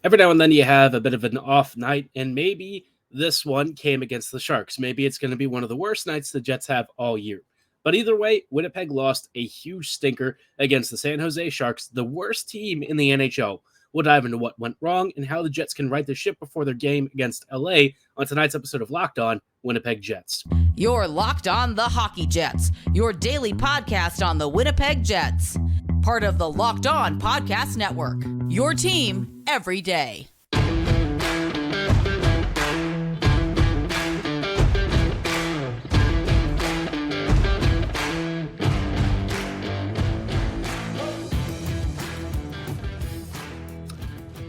Every now and then you have a bit of an off night, and maybe this one came against the Sharks. Maybe it's going to be one of the worst nights the Jets have all year. But either way, Winnipeg lost a huge stinker against the San Jose Sharks, the worst team in the NHL. We'll dive into what went wrong and how the Jets can right the ship before their game against LA on tonight's episode of Locked On Winnipeg Jets. You're Locked On the Hockey Jets, your daily podcast on the Winnipeg Jets. Part of the Locked On Podcast Network, your team every day.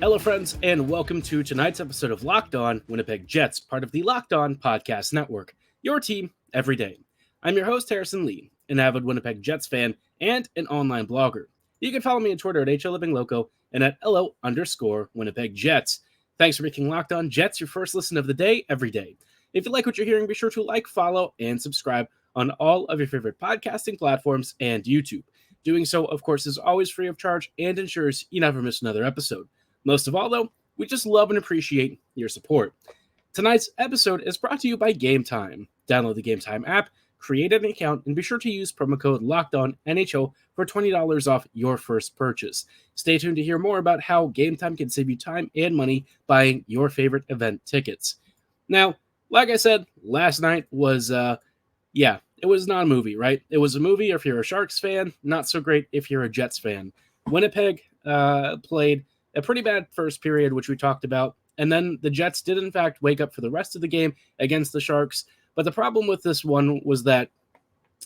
Hello, friends, and welcome to tonight's episode of Locked On Winnipeg Jets, part of the Locked On Podcast Network, your team every day. I'm your host, Harrison Lee, an avid Winnipeg Jets fan and an online blogger. You can follow me on Twitter at HLivingLoco and at LO_Winnipeg Jets. Thanks for making Locked On Jets your first listen of the day every day. If you like what you're hearing, be sure to like, follow, and subscribe on all of your favorite podcasting platforms and YouTube. Doing so, of course, is always free of charge and ensures you never miss another episode. Most of all, though, we just love and appreciate your support. Tonight's episode is brought to you by Game Time. Download the Game Time app, create an account, and be sure to use promo code LOCKEDONNHL for $20 off your first purchase. Stay tuned to hear more about how Game Time can save you time and money buying your favorite event tickets. Now, like I said, last night was, it was not a movie, right? It was a movie if you're a Sharks fan, not so great if you're a Jets fan. Winnipeg played a pretty bad first period, which we talked about, and then the Jets did, in fact, wake up for the rest of the game against the Sharks. But the problem with this one was that,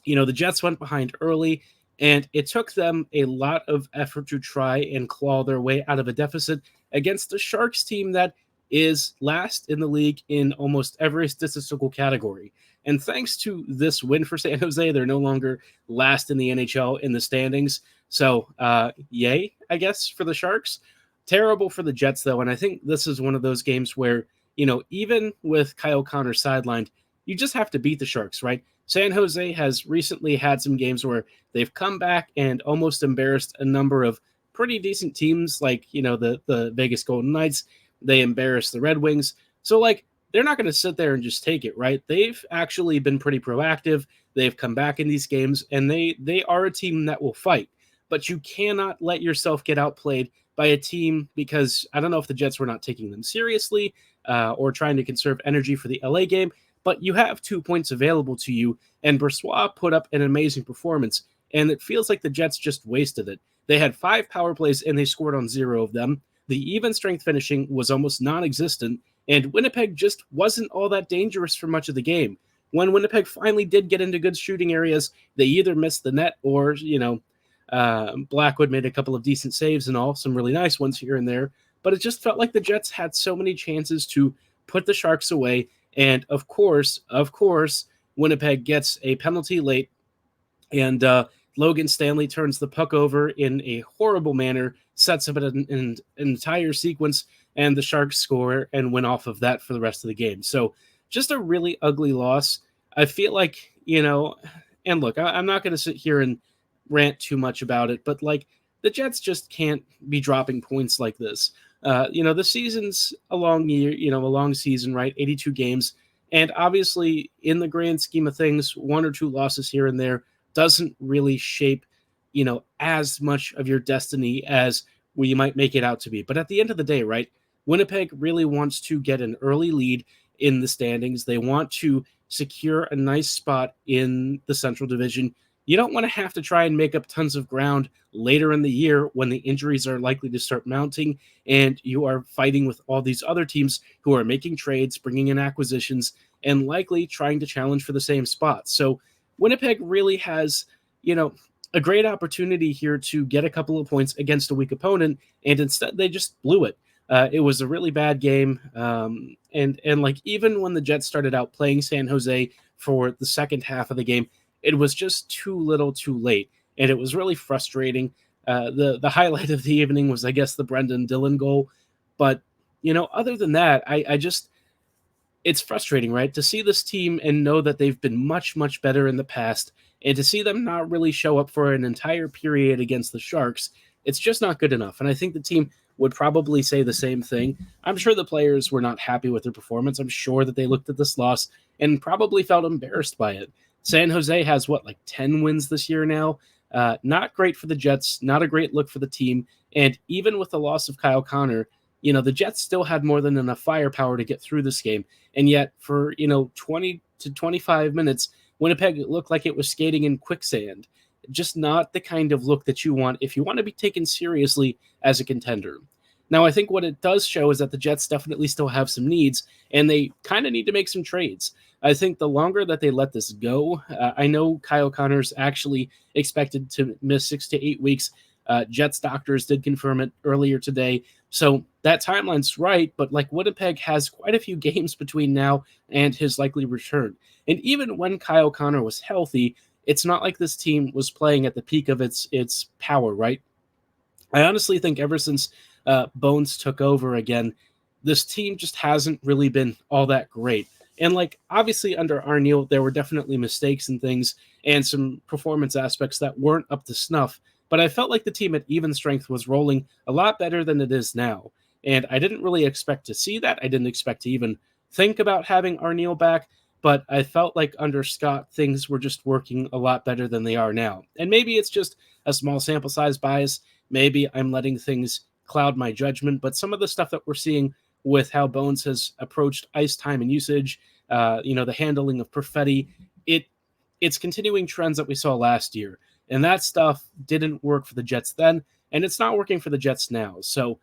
the Jets went behind early, and it took them a lot of effort to try and claw their way out of a deficit against the Sharks team that is last in the league in almost every statistical category. And thanks to this win for San Jose, they're no longer last in the NHL in the standings. So, yay, I guess, for the Sharks. Terrible for the Jets, though, and I think this is one of those games where, even with Kyle Connor sidelined, you just have to beat the Sharks, right? San Jose has recently had some games where they've come back and almost embarrassed a number of pretty decent teams, like, the Vegas Golden Knights. They embarrassed the Red Wings. So, they're not going to sit there and just take it, right? They've actually been pretty proactive. They've come back in these games, and they are a team that will fight. But you cannot let yourself get outplayed by a team because I don't know if the Jets were not taking them seriously or trying to conserve energy for the LA game, but you have 2 points available to you, and Brossoit put up an amazing performance, and it feels like the Jets just wasted it. They had 5 power plays, and they scored on 0 of them. The even strength finishing was almost non-existent, and Winnipeg just wasn't all that dangerous for much of the game. When Winnipeg finally did get into good shooting areas, they either missed the net or, Blackwood made a couple of decent saves and all, some really nice ones here and there, but it just felt like the Jets had so many chances to put the Sharks away, and of course, Winnipeg gets a penalty late, and Logan Stanley turns the puck over in a horrible manner, sets up an entire sequence, and the Sharks score and win off of that for the rest of the game. So just a really ugly loss. I feel like, and look, I'm not going to sit here and rant too much about it, but the Jets just can't be dropping points like this. The season's a long year, a long season, right? 82 games. And obviously in the grand scheme of things, 1 or 2 losses here and there doesn't really shape, as much of your destiny as you might make it out to be. But at the end of the day, right? Winnipeg really wants to get an early lead in the standings. They want to secure a nice spot in the Central Division. You don't want to have to try and make up tons of ground later in the year when the injuries are likely to start mounting and you are fighting with all these other teams who are making trades, bringing in acquisitions, and likely trying to challenge for the same spot. So Winnipeg really has, a great opportunity here to get a couple of points against a weak opponent, and instead they just blew it. It was a really bad game, and even when the Jets started out playing San Jose for the second half of the game, it was just too little too late, and it was really frustrating. The highlight of the evening was, I guess, the Brendan Dillon goal. But, other than that, I just it's frustrating, right? To see this team and know that they've been much, much better in the past, and to see them not really show up for an entire period against the Sharks, it's just not good enough. And I think the team would probably say the same thing. I'm sure the players were not happy with their performance. I'm sure that they looked at this loss and probably felt embarrassed by it. San Jose has like 10 wins this year now. Not great for the Jets, not a great look for the team. And even with the loss of Kyle Connor, the Jets still had more than enough firepower to get through this game. And yet for, 20 to 25 minutes, Winnipeg looked like it was skating in quicksand. Just not the kind of look that you want if you want to be taken seriously as a contender. Now, I think what it does show is that the Jets definitely still have some needs, and they kind of need to make some trades. I think the longer that they let this go, I know Kyle Connor's actually expected to miss 6 to 8 weeks. Jets doctors did confirm it earlier today. So that timeline's right, but Winnipeg has quite a few games between now and his likely return. And even when Kyle Connor was healthy, it's not like this team was playing at the peak of its power, right? I honestly think ever since Bones took over again, this team just hasn't really been all that great. And obviously under Arneal, there were definitely mistakes and things and some performance aspects that weren't up to snuff. But I felt like the team at even strength was rolling a lot better than it is now. And I didn't really expect to see that. I didn't expect to even think about having Arneal back. But I felt like under Scott, things were just working a lot better than they are now. And maybe it's just a small sample size bias. Maybe I'm letting things cloud my judgment. But some of the stuff that we're seeing with how Bones has approached ice time and usage, the handling of Perfetti, it's continuing trends that we saw last year. And that stuff didn't work for the Jets then, and it's not working for the Jets now. So,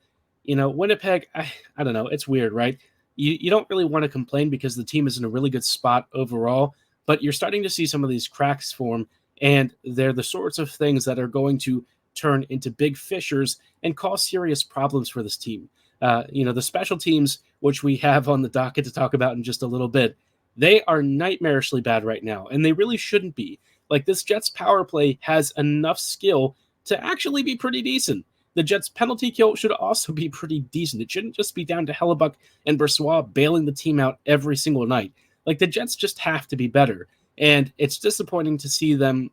Winnipeg, I don't know. It's weird, right? You don't really want to complain because the team is in a really good spot overall, but you're starting to see some of these cracks form, and they're the sorts of things that are going to turn into big fissures and cause serious problems for this team. The special teams, which we have on the docket to talk about in just a little bit, they are nightmarishly bad right now, and they really shouldn't be. This Jets power play has enough skill to actually be pretty decent. The Jets penalty kill should also be pretty decent. It shouldn't just be down to Hellebuck and Brossoit bailing the team out every single night. The Jets just have to be better. And it's disappointing to see them,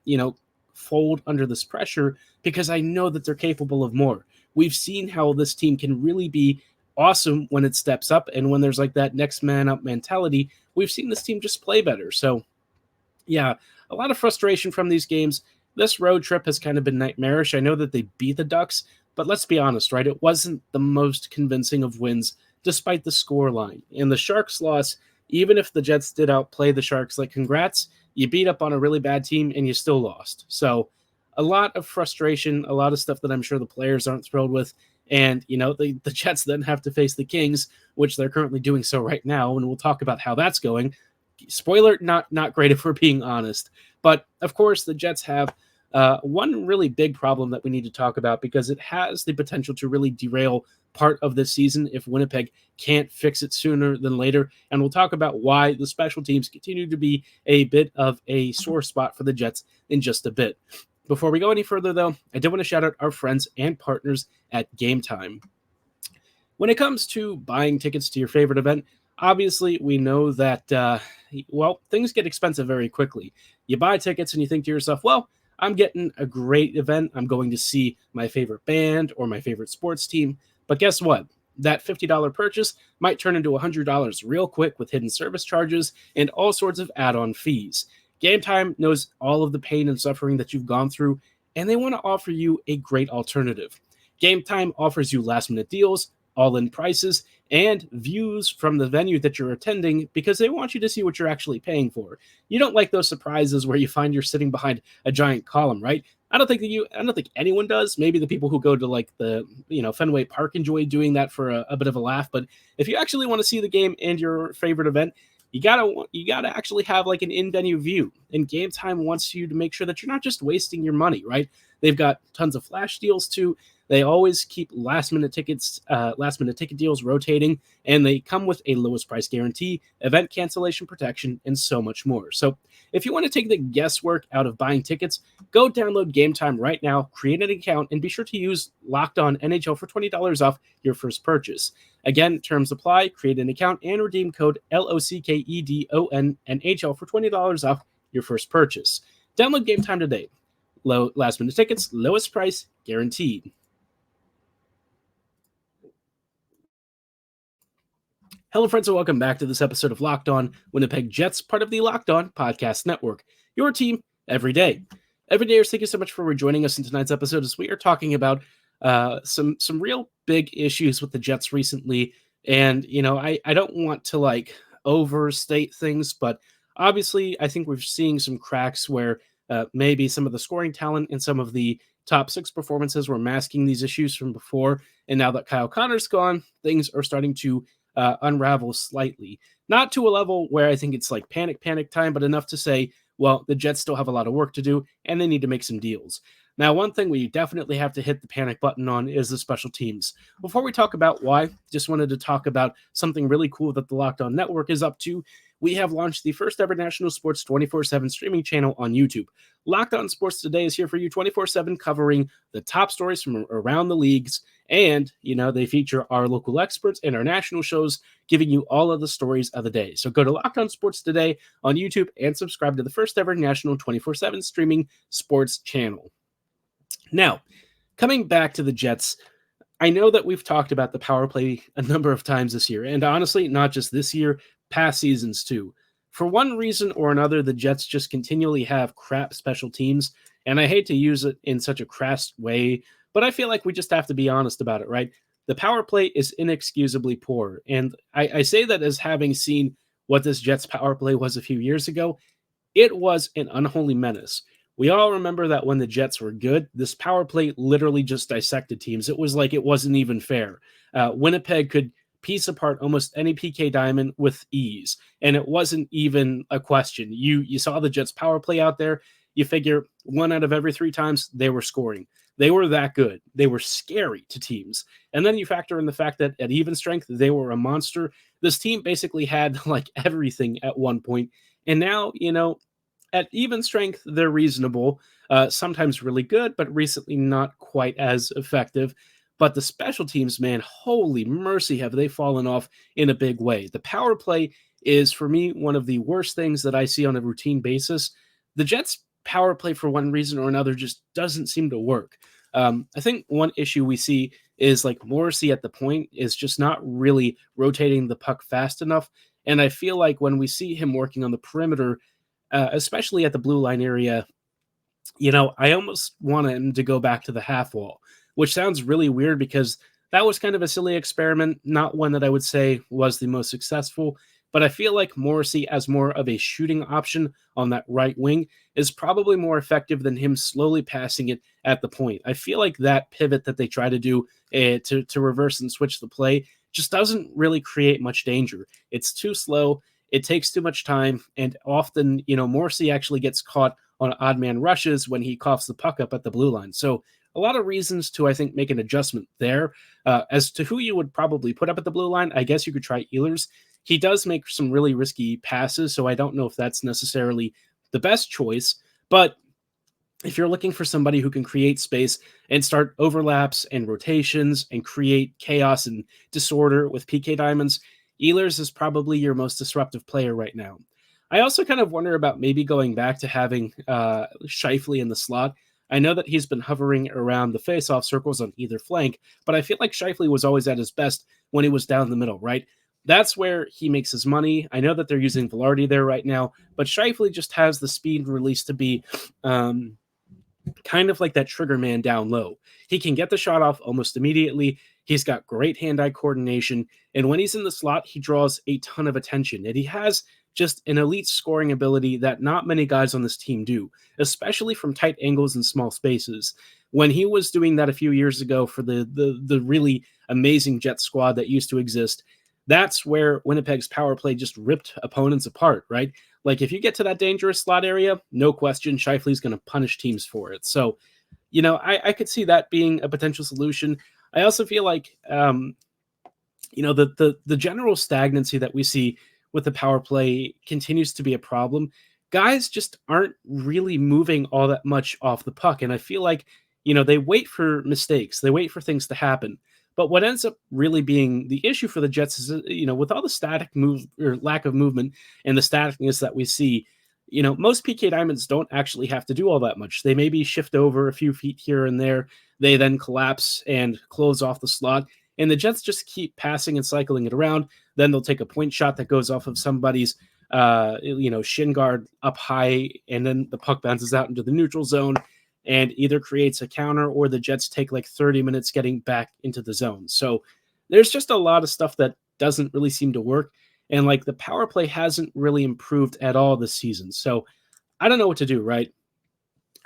fold under this pressure because I know that they're capable of more. We've seen how this team can really be awesome when it steps up, and when there's that next man up mentality, we've seen this team just play better. So, yeah, a lot of frustration from these games. This road trip has kind of been nightmarish. I know that they beat the Ducks, but let's be honest, right? It wasn't the most convincing of wins despite the score line. And the Sharks loss, even if the Jets did outplay the Sharks, congrats, you beat up on a really bad team and you still lost. So a lot of frustration, a lot of stuff that I'm sure the players aren't thrilled with. And, the Jets then have to face the Kings, which they're currently doing so right now. And we'll talk about how that's going. Spoiler, not great if we're being honest. But, of course, the Jets have one really big problem that we need to talk about because it has the potential to really derail part of this season if Winnipeg can't fix it sooner than later. And we'll talk about why the special teams continue to be a bit of a sore spot for the Jets in just a bit. Before we go any further, though, I did want to shout out our friends and partners at Game Time. When it comes to buying tickets to your favorite event, obviously we know that, things get expensive very quickly. You buy tickets and you think to yourself, well, I'm getting a great event. I'm going to see my favorite band or my favorite sports team. But guess what? That $50 purchase might turn into $100 real quick with hidden service charges and all sorts of add-on fees. Game Time knows all of the pain and suffering that you've gone through, and they want to offer you a great alternative. Game Time offers you last-minute deals, all-in prices, and views from the venue that you're attending because they want you to see what you're actually paying for. You don't like those surprises where you find you're sitting behind a giant column, right? I don't think anyone does. Maybe the people who go to the Fenway Park enjoy doing that for a bit of a laugh. But if you actually want to see the game and your favorite event, you gotta actually have an in-venue view. And Game Time wants you to make sure that you're not just wasting your money, right? They've got tons of flash deals too. They always keep last-minute ticket deals rotating, and they come with a lowest price guarantee, event cancellation protection, and so much more. So if you want to take the guesswork out of buying tickets, go download Game Time right now, create an account, and be sure to use Locked On NHL for $20 off your first purchase. Again, terms apply. Create an account and redeem code LOCKEDON NHL for $20 off your first purchase. Download Game Time today. Low last-minute tickets, lowest price guaranteed. Hello, friends, and welcome back to this episode of Locked On Winnipeg Jets, part of the Locked On Podcast Network. Your team every day. Every day, thank you so much for rejoining us in tonight's episode as we are talking about some real big issues with the Jets recently. And, I don't want to overstate things, but obviously I think we're seeing some cracks where maybe some of the scoring talent and some of the top six performances were masking these issues from before. And now that Kyle Connor's gone, things are starting to unravel slightly. Not to a level where I think it's like panic time, but enough to say, well, the Jets still have a lot of work to do and they need to make some deals. Now, one thing we definitely have to hit the panic button on is the special teams. Before we talk about why, just wanted to talk about something really cool that the Locked On Network is up to. We have launched the first ever national sports 24/7 streaming channel on YouTube. Locked On Sports Today is here for you 24/7, covering the top stories from around the leagues. And, they feature our local experts and our national shows, giving you all of the stories of the day. So go to Locked On Sports Today on YouTube and subscribe to the first ever national 24/7 streaming sports channel. Now, coming back to the Jets, I know that we've talked about the power play a number of times this year, and honestly, not just this year, past seasons too. For one reason or another, the Jets just continually have crap special teams, and I hate to use it in such a crass way, but I feel like we just have to be honest about it, right? The power play is inexcusably poor, and I say that as having seen what this Jets power play was a few years ago. It was an unholy menace. We all remember that when the Jets were good, this power play literally just dissected teams. It was like it wasn't even fair. Winnipeg could piece apart almost any PK diamond with ease, and it wasn't even a question. You saw the Jets power play out there. You figure 1 out of every 3 times they were scoring. They were that good. They were scary to teams. And then you factor in the fact that at even strength, they were a monster. This team basically had everything at one point. And now, at even strength, they're reasonable, sometimes really good, but recently not quite as effective. But the special teams, man, holy mercy, have they fallen off in a big way. The power play is, for me, one of the worst things that I see on a routine basis. The Jets' power play, for one reason or another, just doesn't seem to work. I think one issue we see is Morrissey at the point is just not really rotating the puck fast enough. And I feel like when we see him working on the perimeter, especially at the blue line area, I almost want him to go back to the half wall, which sounds really weird because that was kind of a silly experiment, not one that I would say was the most successful. But I feel like Morrissey as more of a shooting option on that right wing is probably more effective than him slowly passing it at the point. I feel like that pivot that they try to do to reverse and switch the play just doesn't really create much danger. It's too slow. It takes too much time. And often, Morrissey actually gets caught on odd man rushes when he coughs the puck up at the blue line. So a lot of reasons to, I think, make an adjustment there. As to who you would probably put up at the blue line, I guess you could try Ehlers. He does make some really risky passes, so I don't know if that's necessarily the best choice. But if you're looking for somebody who can create space and start overlaps and rotations and create chaos and disorder with PK diamonds, Ehlers is probably your most disruptive player right now. I also kind of wonder about maybe going back to having Scheifele in the slot. I know that he's been hovering around the faceoff circles on either flank, but I feel like Scheifele was always at his best when he was down the middle, right? That's where he makes his money. I know that they're using Velarde there right now, but Scheifele just has the speed and release to be kind of like that trigger man down low. He can get the shot off almost immediately. He's got great hand-eye coordination, and when he's in the slot, he draws a ton of attention, and he has just an elite scoring ability that not many guys on this team do, especially from tight angles and small spaces. When he was doing that a few years ago for the really amazing Jet squad that used to exist, that's where Winnipeg's power play just ripped opponents apart, right? If you get to that dangerous slot area, no question, Scheifele's going to punish teams for it. So, I could see that being a potential solution. I also feel like, the general stagnancy that we see with the power play continues to be a problem. Guys just aren't really moving all that much off the puck. And I feel like, they wait for mistakes. They wait for things to happen. But what ends up really being the issue for the Jets is, with all the static move or lack of movement and the staticness that we see, most PK diamonds don't actually have to do all that much. They maybe shift over a few feet here and there. They then collapse and close off the slot. And the Jets just keep passing and cycling it around. Then they'll take a point shot that goes off of somebody's shin guard up high, and then the puck bounces out into the neutral zone and either creates a counter, or the Jets take like 30 minutes getting back into the zone. So there's just a lot of stuff that doesn't really seem to work. And like the power play hasn't really improved at all this season. So I don't know what to do, right?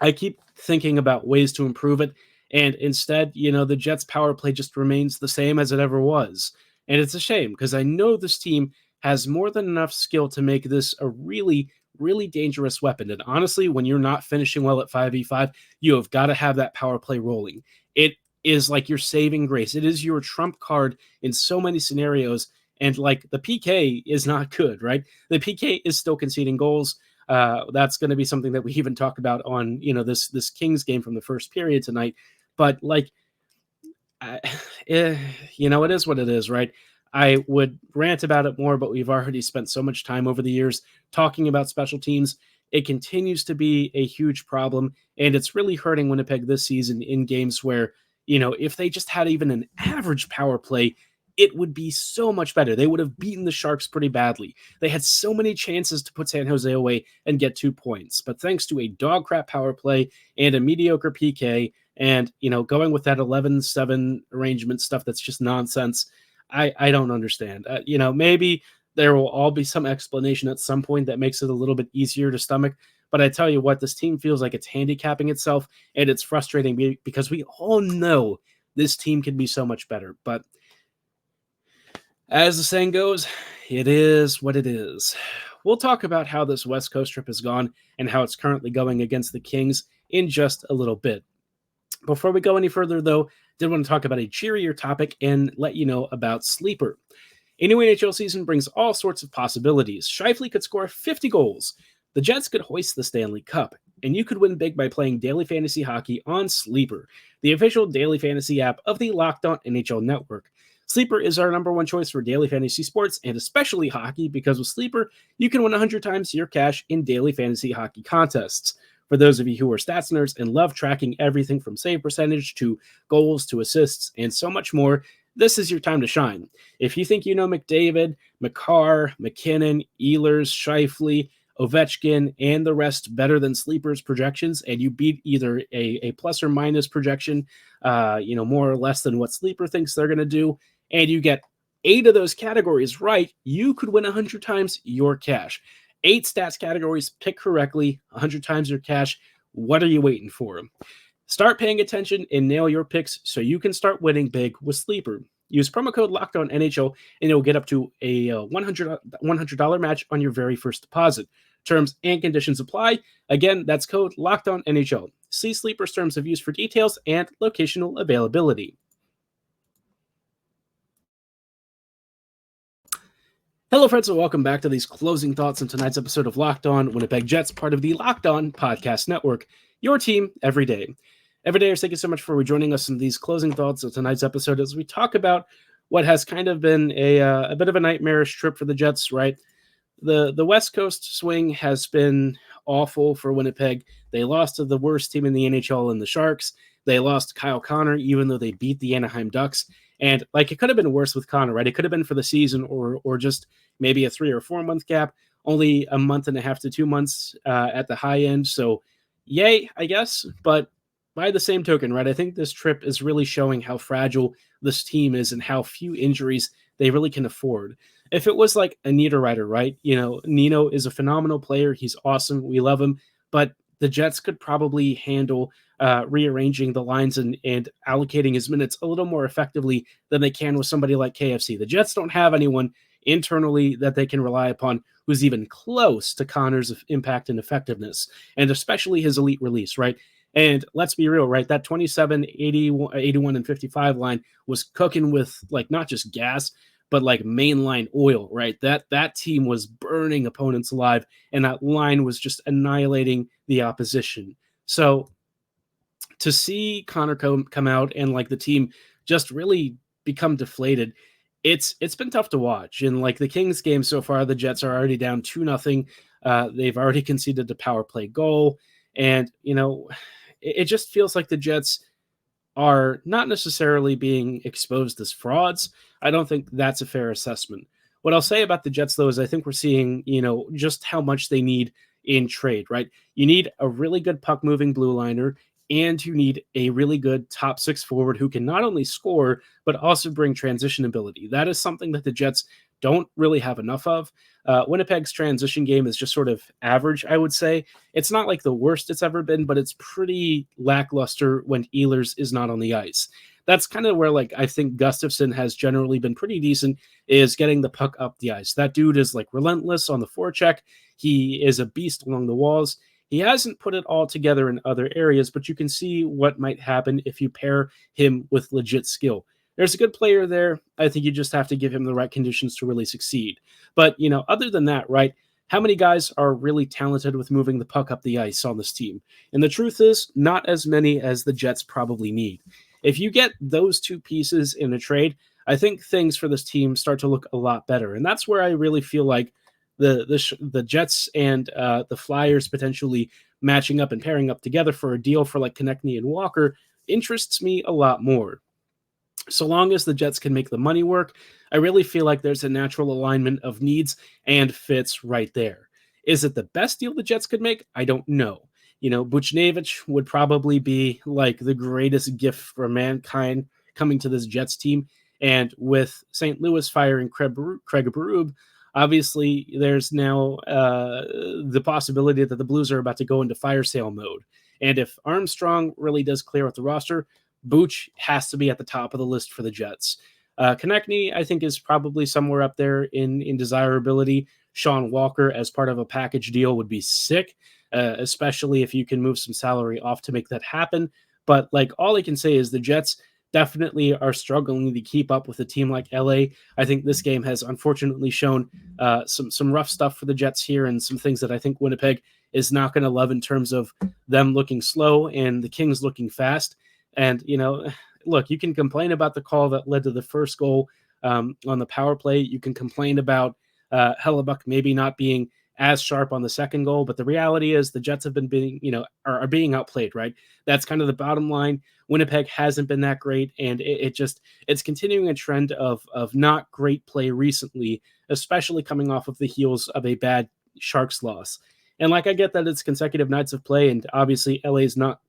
I keep thinking about ways to improve it. And instead, the Jets power play just remains the same as it ever was. And it's a shame because I know this team has more than enough skill to make this a really, really dangerous weapon. And honestly, when you're not finishing well at 5v5, you have got to have that power play rolling. It is like your saving grace. It is your trump card in so many scenarios. And like the PK is not good, right? The PK is still conceding goals. That's going to be something that we even talk about on, this Kings game from the first period tonight. But like, it is what it is, right? I would rant about it more, but we've already spent so much time over the years talking about special teams. It continues to be a huge problem, and it's really hurting Winnipeg this season in games where, if they just had even an average power play, it would be so much better. They would have beaten the Sharks pretty badly. They had so many chances to put San Jose away and get 2 points. But thanks to a dog crap power play and a mediocre PK and, going with that 11-7 arrangement stuff that's just nonsense, I don't understand. Maybe there will all be some explanation at some point that makes it a little bit easier to stomach. But I tell you what, this team feels like it's handicapping itself, and it's frustrating me because we all know this team can be so much better. But as the saying goes, it is what it is. We'll talk about how this West Coast trip has gone and how it's currently going against the Kings in just a little bit. Before we go any further, though, I did want to talk about a cheerier topic and let you know about Sleeper. A new NHL season brings all sorts of possibilities. Scheifele could score 50 goals. The Jets could hoist the Stanley Cup. And you could win big by playing daily fantasy hockey on Sleeper, the official daily fantasy app of the Locked On NHL Network. Sleeper is our number one choice for daily fantasy sports, and especially hockey, because with Sleeper, you can win 100 times your cash in daily fantasy hockey contests. For those of you who are stats nerds and love tracking everything from save percentage to goals to assists and so much more, this is your time to shine. If you think you know McDavid, McCarr, McKinnon, Ehlers, Scheifele, Ovechkin, and the rest better than Sleeper's projections, and you beat either a plus or minus projection, more or less than what Sleeper thinks they're going to do, and you get 8 of those categories right, you could win 100 times your cash. 8 stats categories, pick correctly, 100 times your cash. What are you waiting for? Start paying attention and nail your picks so you can start winning big with Sleeper. Use promo code LOCKEDONNHL and you'll get up to a $100 match on your very first deposit. Terms and conditions apply. Again, that's code LOCKEDONNHL. See Sleeper's terms of use for details and locational availability. Hello, friends, and welcome back to these closing thoughts on tonight's episode of Locked On Winnipeg Jets, part of the Locked On Podcast Network, your team every day. Every day, thank you so much for rejoining us in these closing thoughts of tonight's episode as we talk about what has kind of been a bit of a nightmarish trip for the Jets, right? The West Coast swing has been awful for Winnipeg. They lost to the worst team in the NHL in the Sharks. They lost Kyle Connor, even though they beat the Anaheim Ducks. And it could have been worse with Connor, right? It could have been for the season or just maybe a 3 or 4 month gap, only a month and a half to 2 months at the high end. So yay, I guess. But by the same token, right, I think this trip is really showing how fragile this team is and how few injuries they really can afford. If it was like a Niederreiter, right? Nino is a phenomenal player. He's awesome. We love him. But the Jets could probably handle rearranging the lines and allocating his minutes a little more effectively than they can with somebody like KFC. The Jets don't have anyone internally that they can rely upon who's even close to Connor's impact and effectiveness, and especially his elite release, right? And let's be real, right? That 27, 81, and 55 line was cooking with not just gas, but mainline oil, right? That team was burning opponents alive, and that line was just annihilating the opposition. So to see Connor come out and the team just really become deflated, it's been tough to watch. In the Kings game so far, the Jets are already down 2-0. They've already conceded the power play goal, and it just feels like the Jets are not necessarily being exposed as frauds. I don't think that's a fair assessment. What I'll say about the Jets, though, is I think we're seeing, just how much they need in trade, right? You need a really good puck moving blue liner, and you need a really good top six forward who can not only score, but also bring transition ability. That is something that the Jets don't really have enough of. Winnipeg's transition game is just sort of average, I would say. It's not like the worst it's ever been, but it's pretty lackluster when Ehlers is not on the ice. That's kind of where, like, I think Gustafsson has generally been pretty decent, is getting the puck up the ice. That dude is like relentless on the forecheck. He is a beast along the walls. He hasn't put it all together in other areas, but you can see what might happen if you pair him with legit skill. There's a good player there. I think you just have to give him the right conditions to really succeed. But, other than that, right, how many guys are really talented with moving the puck up the ice on this team? And the truth is, not as many as the Jets probably need. If you get those two pieces in a trade, I think things for this team start to look a lot better. And that's where I really feel like the Jets and the Flyers potentially matching up and pairing up together for a deal for like Konechny and Walker interests me a lot more. So long as the Jets can make the money work, I really feel like there's a natural alignment of needs and fits right there. Is it the best deal the Jets could make? I don't know. Buchnevich would probably be like the greatest gift for mankind coming to this Jets team. And with St. Louis firing Craig Berube, obviously there's now the possibility that the Blues are about to go into fire sale mode. And if Armstrong really does clear out the roster, Buch has to be at the top of the list for the Jets. Konechny, I think, is probably somewhere up there in desirability. Sean Walker as part of a package deal would be sick, especially if you can move some salary off to make that happen. But like all I can say is the Jets definitely are struggling to keep up with a team like LA. I think this game has unfortunately shown some rough stuff for the Jets here and some things that I think Winnipeg is not going to love in terms of them looking slow and the Kings looking fast. And, look, you can complain about the call that led to the first goal on the power play. You can complain about Hellebuck maybe not being as sharp on the second goal, but the reality is the Jets have been being, are being outplayed, right? That's kind of the bottom line. Winnipeg hasn't been that great, and it's continuing a trend of not great play recently, especially coming off of the heels of a bad Sharks loss. And like I get that it's consecutive nights of play, and obviously LA is not,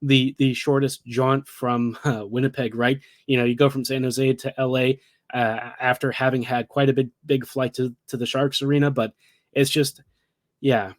the shortest jaunt from Winnipeg, right? You go from San Jose to LA after having had quite a big flight to the Sharks arena, but it's just, yeah.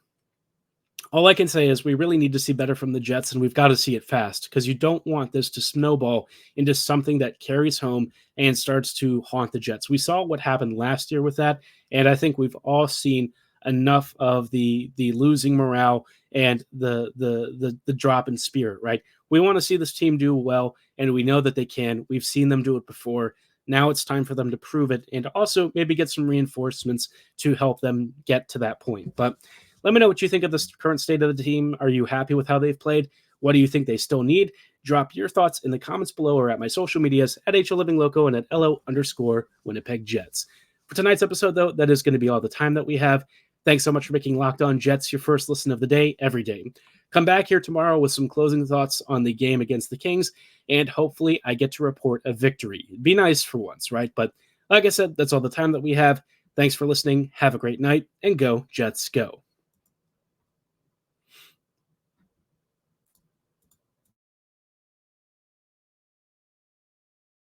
All I can say is we really need to see better from the Jets, and we've got to see it fast because you don't want this to snowball into something that carries home and starts to haunt the Jets. We saw what happened last year with that, and I think we've all seen enough of the losing morale and the drop in spirit, right? We want to see this team do well, and we know that they can. We've seen them do it before. Now it's time for them to prove it and also maybe get some reinforcements to help them get to that point. But let me know what you think of this current state of the team. Are you happy with how they've played? What do you think they still need? Drop your thoughts in the comments below or at my social medias at HLivingLoco and at LO_Winnipeg Jets. For tonight's episode, though, that is going to be all the time that we have. Thanks so much for making Locked On Jets your first listen of the day every day. Come back here tomorrow with some closing thoughts on the game against the Kings, and hopefully I get to report a victory. It'd be nice for once, right? But like I said, that's all the time that we have. Thanks for listening. Have a great night, and go Jets go.